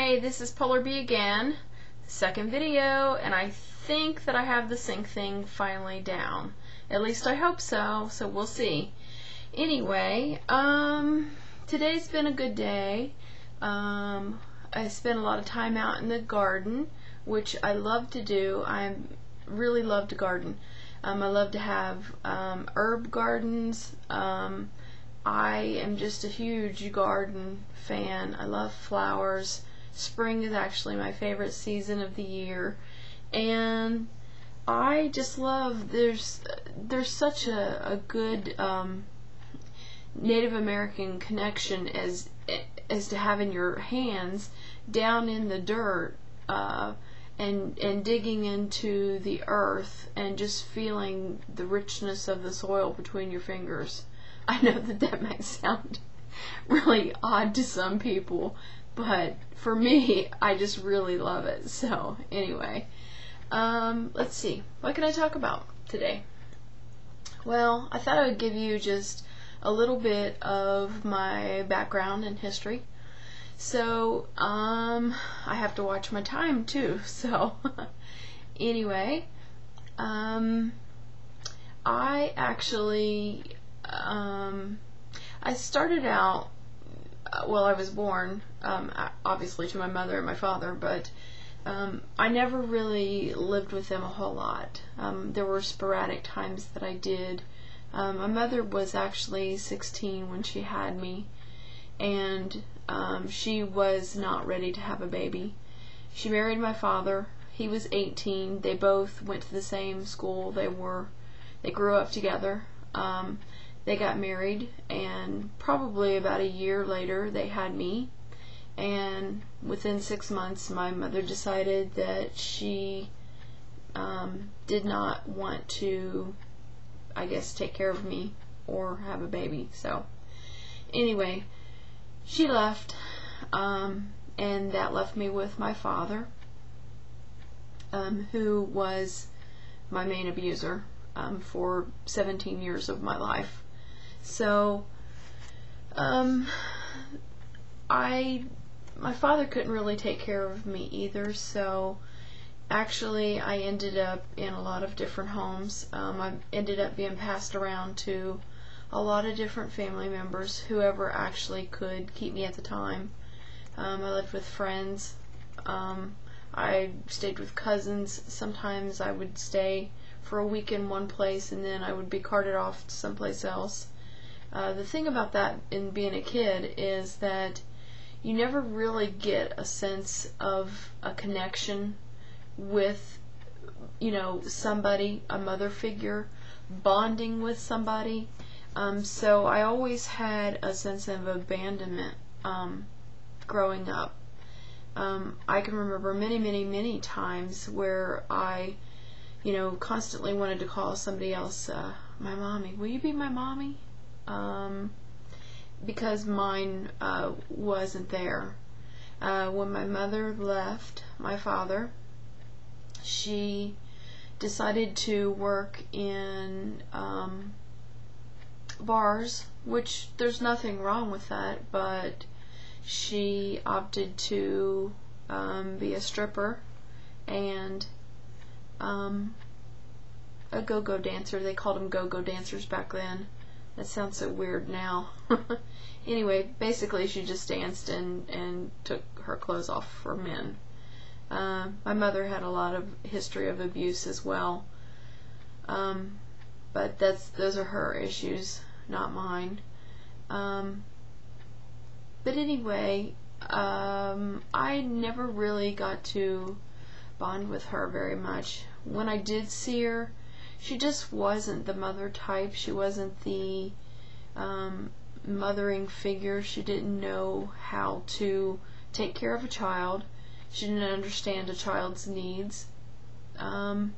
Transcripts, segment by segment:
Hi, this is Polar Bee again, second video, and I think that I have the sync thing finally down. At least I hope so, so we'll see. Anyway, today's been a good day. I spent a lot of time out in the garden, which I love to do. I really love to garden. I love to have herb gardens. I am just a huge garden fan. I love flowers. Spring is actually my favorite season of the year, and I just love, there's such a good Native American connection as to having your hands down in the dirt and digging into the earth and just feeling the richness of the soil between your fingers. I know that might sound really odd to some people, but for me, I just really love it. So anyway, let's see, what can I talk about today? Well, I thought I would give you just a little bit of my background and history. So I have to watch my time too, so anyway, I actually I started out, well, I was born obviously to my mother and my father, but I never really lived with them a whole lot. There were sporadic times that I did. My mother was actually 16 when she had me, and she was not ready to have a baby. She married my father. He was 18. They both went to the same school. They grew up together. They got married, and probably about a year later they had me, and within 6 months my mother decided that she did not want to, I guess, take care of me or have a baby. So anyway, she left, and that left me with my father, who was my main abuser for 17 years of my life. So my father couldn't really take care of me either, so actually I ended up in a lot of different homes. I ended up being passed around to a lot of different family members, whoever actually could keep me at the time. I lived with friends. I stayed with cousins. Sometimes I would stay for a week in one place and then I would be carted off to someplace else. The thing about that in being a kid is that you never really get a sense of a connection with, somebody, a mother figure, bonding with somebody. So I always had a sense of abandonment growing up. I can remember many times where I constantly wanted to call somebody else my mommy. Will you be my mommy? Because mine wasn't there. When my mother left my father, she decided to work in bars, which there's nothing wrong with that, but she opted to be a stripper and a go-go dancer. They called them go-go dancers back then. That sounds so weird now. Anyway, basically she just danced and took her clothes off for men. My mother had a lot of history of abuse as well, but those are her issues, not mine. But anyway, I never really got to bond with her very much. When I did see her, she just wasn't the mother type. She wasn't the mothering figure. She didn't know how to take care of a child. She didn't understand a child's needs. So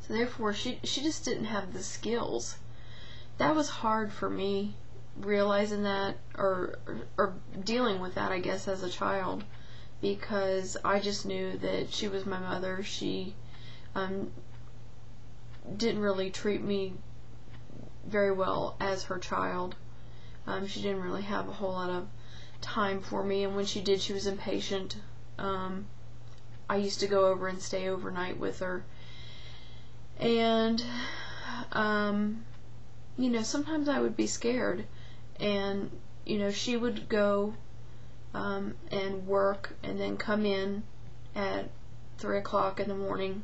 therefore, she just didn't have the skills. That was hard for me, realizing that, or dealing with that, I guess, as a child, because I just knew that she was my mother. She didn't really treat me very well as her child. She didn't really have a whole lot of time for me, and when she did, she was impatient. I used to go over and stay overnight with her, and you know, sometimes I would be scared, and you know, she would go and work and then come in at 3 o'clock in the morning,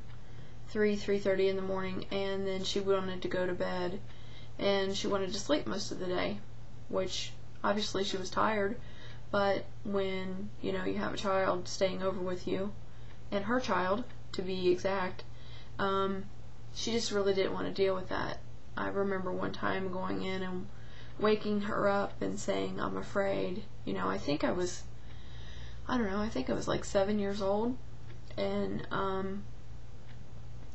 3:30 in the morning, and then she wanted to go to bed, and she wanted to sleep most of the day, which obviously she was tired. But when, you know, you have a child staying over with you, and her child to be exact, she just really didn't want to deal with that. I remember one time going in and waking her up and saying, "I'm afraid." You know, I think I was like 7 years old, and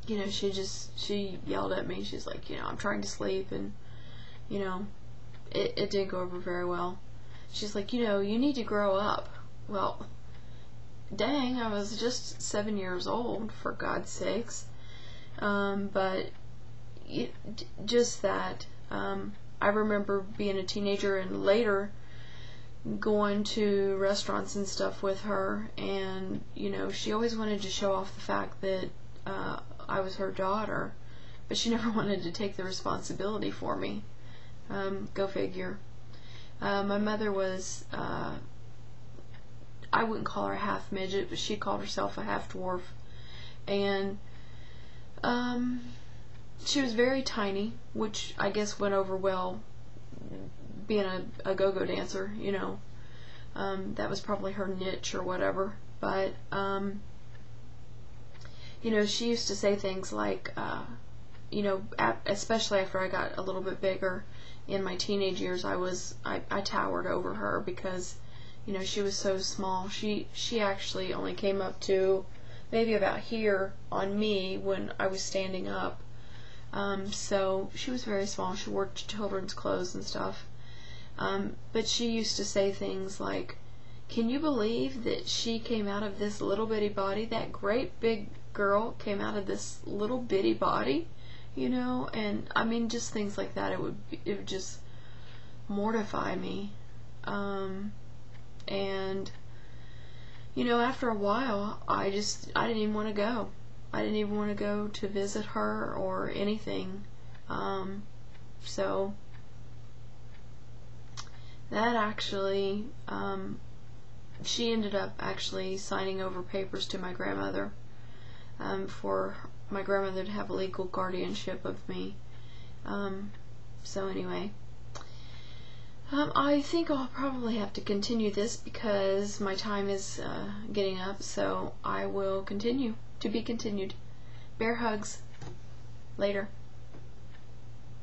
you know, she yelled at me. She's like, you know, "I'm trying to sleep," and you know, it didn't go over very well. She's like, "You know, you need to grow up." Well, dang, I was just 7 years old, for God's sakes. But just that, I remember being a teenager and later going to restaurants and stuff with her, and you know, she always wanted to show off the fact that I was her daughter, but she never wanted to take the responsibility for me. Go figure. My mother was, I wouldn't call her a half midget, but she called herself a half dwarf, and she was very tiny, which I guess went over well being a go-go dancer, you know. That was probably her niche or whatever. But you know, she used to say things like, you know, especially after I got a little bit bigger in my teenage years, I towered over her because, you know, she was so small. She actually only came up to maybe about here on me when I was standing up. So she was very small. She wore children's clothes and stuff. But she used to say things like, "Can you believe that she came out of this little bitty body? That great big girl came out of this little bitty body?" You know, and I mean, just things like that. It would just mortify me. And you know, after a while, I didn't even want to go. I didn't even want to go to visit her or anything. So that actually, she ended up actually signing over papers to my grandmother, for my grandmother to have a legal guardianship of me. So anyway, I think I'll probably have to continue this because my time is getting up, so I will continue. To be continued. Bear hugs. Later.